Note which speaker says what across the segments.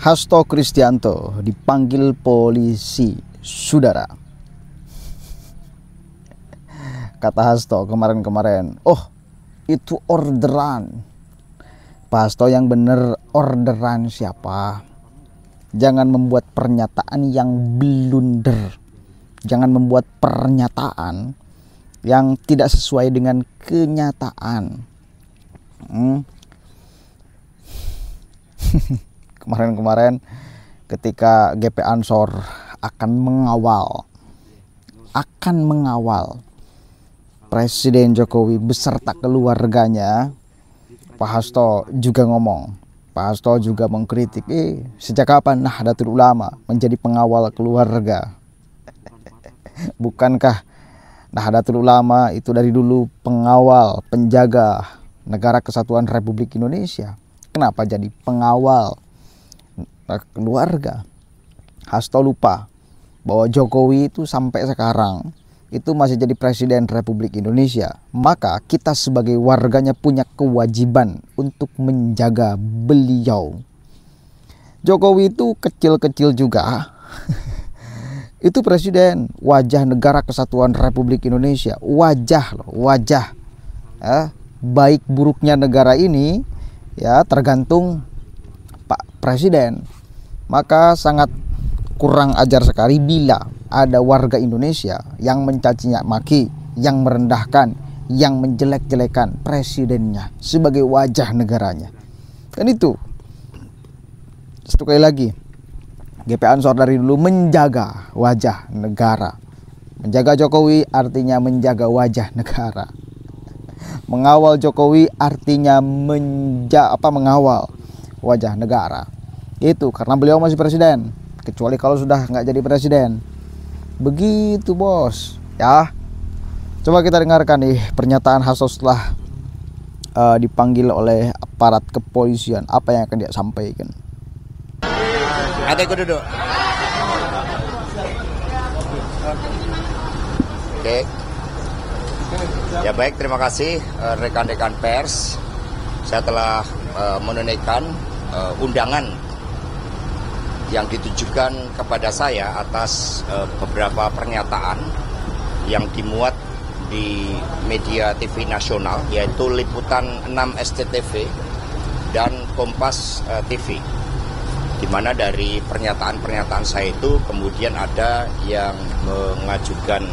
Speaker 1: Hasto Kristianto dipanggil polisi, saudara. Kata Hasto kemarin-kemarin, oh itu orderan. Pak Hasto yang bener, orderan siapa? Jangan membuat pernyataan yang blunder. Jangan membuat pernyataan yang tidak sesuai dengan kenyataan. Kemarin-kemarin ketika GP Ansor akan mengawal Presiden Jokowi beserta keluarganya, Pak Hasto juga ngomong, Pak Hasto juga mengkritik, sejak kapan Nahdlatul Ulama menjadi pengawal keluarga? Bukankah Nahdlatul Ulama itu dari dulu pengawal, penjaga Negara Kesatuan Republik Indonesia? Kenapa jadi pengawal keluarga? Hasto lupa bahwa Jokowi itu sampai sekarang itu masih jadi Presiden Republik Indonesia. Maka kita sebagai warganya punya kewajiban untuk menjaga beliau. Jokowi itu kecil-kecil juga. Itu presiden, wajah Negara Kesatuan Republik Indonesia. Wajah loh, wajah. Baik buruknya negara ini ya tergantung Pak Presiden. Maka sangat kurang ajar sekali bila ada warga Indonesia yang mencacinya maki, yang merendahkan, yang menjelek-jelekan presidennya sebagai wajah negaranya. Kan itu. Satu kali lagi, GP Ansor dari dulu menjaga wajah negara. Menjaga Jokowi artinya menjaga wajah negara. Mengawal Jokowi artinya mengawal wajah negara. Itu karena beliau masih presiden. Kecuali kalau sudah nggak jadi presiden. Begitu bos ya. Coba kita dengarkan nih pernyataan Hasto setelah dipanggil oleh aparat kepolisian. Apa yang akan dia sampaikan?
Speaker 2: Adekku duduk. Oke. Ya baik, terima kasih rekan-rekan pers. Saya telah menunaikan undangan yang ditujukan kepada saya atas beberapa pernyataan yang dimuat di media TV nasional, yaitu Liputan 6 SCTV dan Kompas TV, di mana dari pernyataan-pernyataan saya itu kemudian ada yang mengajukan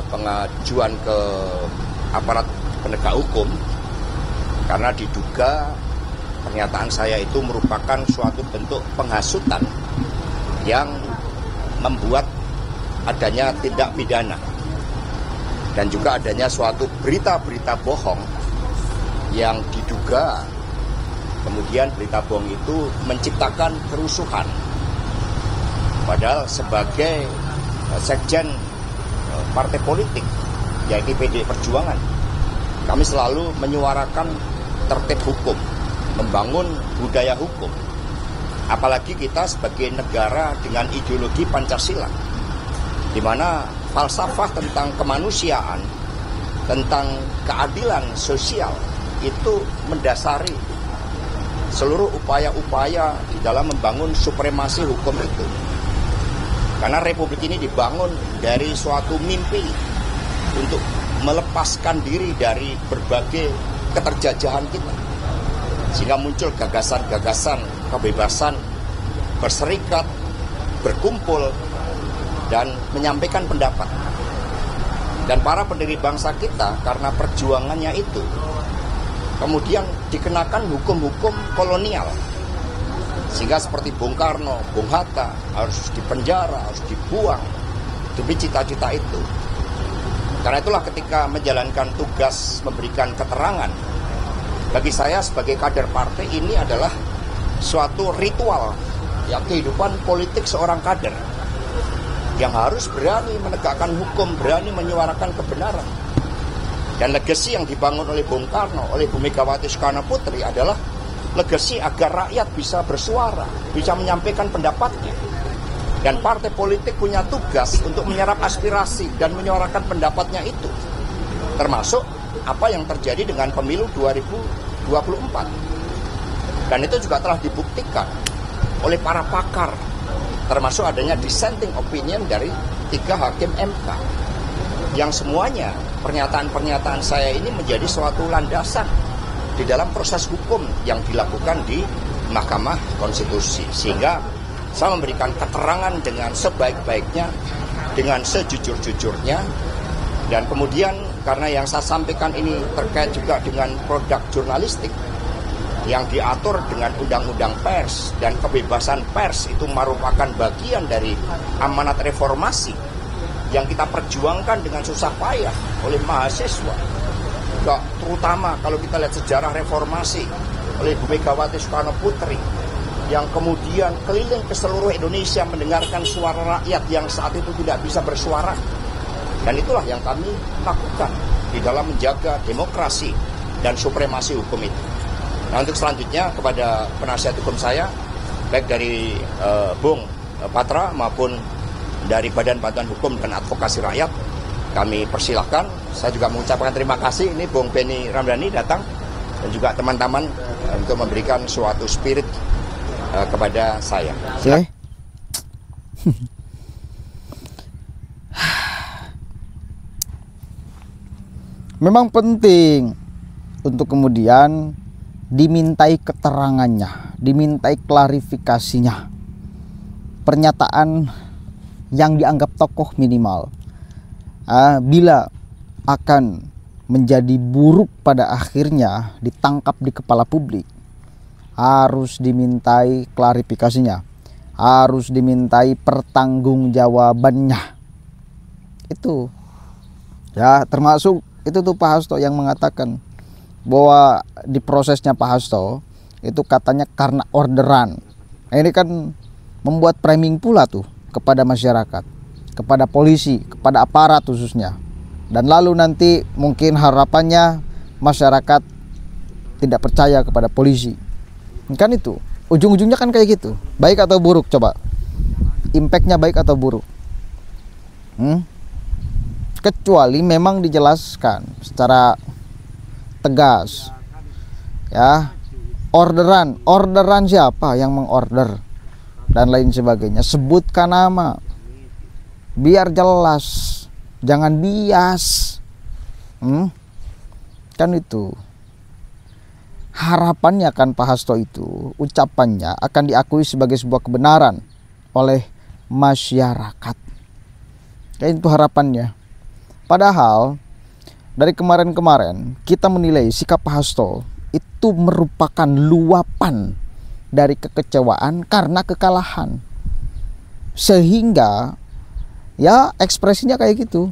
Speaker 2: pengajuan ke aparat penegak hukum karena diduga pernyataan saya itu merupakan suatu bentuk penghasutan yang membuat adanya tindak pidana dan juga adanya suatu berita-berita bohong yang diduga kemudian berita bohong itu menciptakan kerusuhan. Padahal sebagai sekjen partai politik yaitu PDI Perjuangan, kami selalu menyuarakan tertib hukum, membangun budaya hukum. Apalagi kita sebagai negara dengan ideologi Pancasila, di mana falsafah tentang kemanusiaan, tentang keadilan sosial itu mendasari seluruh upaya-upaya di dalam membangun supremasi hukum itu. Karena republik ini dibangun dari suatu mimpi untuk melepaskan diri dari berbagai keterjajahan kita. Sehingga muncul gagasan-gagasan kebebasan berserikat, berkumpul, dan menyampaikan pendapat. Dan para pendiri bangsa kita karena perjuangannya itu kemudian dikenakan hukum-hukum kolonial. Sehingga seperti Bung Karno, Bung Hatta harus dipenjara, harus dibuang demi cita-cita itu. Karena itulah ketika menjalankan tugas memberikan keterangan, bagi saya sebagai kader partai ini adalah suatu ritual ya, kehidupan politik seorang kader yang harus berani menegakkan hukum, berani menyuarakan kebenaran. Dan legasi yang dibangun oleh Bung Karno, oleh Bu Megawati Soekarno Putri adalah legasi agar rakyat bisa bersuara, bisa menyampaikan pendapatnya. Dan partai politik punya tugas untuk menyerap aspirasi dan menyuarakan pendapatnya itu. Termasuk apa yang terjadi dengan pemilu 2024. Dan itu juga telah dibuktikan oleh para pakar, termasuk adanya dissenting opinion dari 3 hakim MK, yang semuanya pernyataan-pernyataan saya ini menjadi suatu landasan di dalam proses hukum yang dilakukan di Mahkamah Konstitusi. Sehingga saya memberikan keterangan dengan sebaik-baiknya, dengan sejujur-jujurnya. Dan kemudian karena yang saya sampaikan ini terkait juga dengan produk jurnalistik yang diatur dengan undang-undang pers, dan kebebasan pers itu merupakan bagian dari amanat reformasi yang kita perjuangkan dengan susah payah oleh mahasiswa. Juga terutama kalau kita lihat sejarah reformasi oleh Bu Megawati Soekarno Putri, yang kemudian keliling ke seluruh Indonesia mendengarkan suara rakyat yang saat itu tidak bisa bersuara. Dan itulah yang kami lakukan di dalam menjaga demokrasi dan supremasi hukum itu. Nah, untuk selanjutnya kepada penasihat hukum saya, baik dari Bung Patra maupun dari Badan Bantuan Hukum dan Advokasi Rakyat, kami persilahkan. Saya juga mengucapkan terima kasih, ini Bung Benny Ramdhani datang, dan juga teman-teman untuk memberikan suatu spirit kepada saya.
Speaker 1: Oke. Memang penting untuk kemudian dimintai keterangannya, dimintai klarifikasinya. Pernyataan yang dianggap tokoh minimal, bila akan menjadi buruk pada akhirnya ditangkap di kepala publik, harus dimintai klarifikasinya, harus dimintai pertanggungjawabannya. Itu ya, termasuk itu tuh Pak Hasto yang mengatakan bahwa di prosesnya Pak Hasto itu katanya karena orderan. Nah, ini kan membuat framing pula tuh kepada masyarakat, kepada polisi, kepada aparat khususnya. Dan lalu nanti mungkin harapannya masyarakat tidak percaya kepada polisi. Kan itu, ujung-ujungnya kan kayak gitu. Baik atau buruk, coba. Impactnya baik atau buruk? Kecuali memang dijelaskan secara tegas, ya, orderan siapa yang mengorder dan lain sebagainya, sebutkan nama biar jelas, jangan bias. Kan itu harapannya kan Pak Hasto, itu ucapannya akan diakui sebagai sebuah kebenaran oleh masyarakat. Kayak itu harapannya. Padahal dari kemarin-kemarin kita menilai sikap Pak Hasto itu merupakan luapan dari kekecewaan karena kekalahan. Sehingga ya ekspresinya kayak gitu.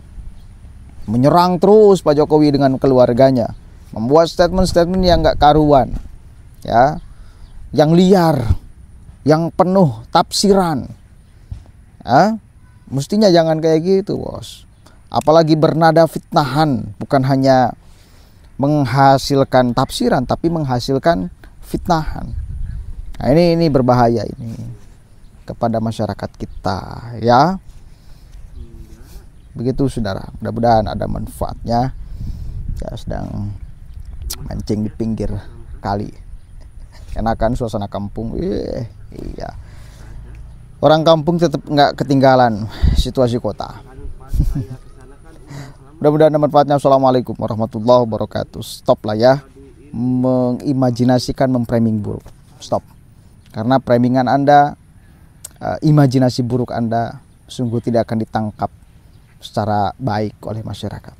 Speaker 1: Menyerang terus Pak Jokowi dengan keluarganya. Membuat statement-statement yang gak karuan. Ya, yang liar, yang penuh tafsiran. Ya, mestinya jangan kayak gitu, Bos. Apalagi bernada fitnahan, bukan hanya menghasilkan tafsiran tapi menghasilkan fitnahan. Nah, ini berbahaya ini kepada masyarakat kita, ya. Begitu Saudara, mudah-mudahan ada manfaatnya. Ya, sedang mancing di pinggir kali. Enakan suasana kampung. Iya. Orang kampung tetap nggak ketinggalan situasi kota. Mudah-mudahan ada manfaatnya. Assalamualaikum warahmatullahi wabarakatuh. Stop lah ya mengimajinasikan, memframing buruk. Stop. Karena framingan Anda, imajinasi buruk Anda sungguh tidak akan ditangkap secara baik oleh masyarakat.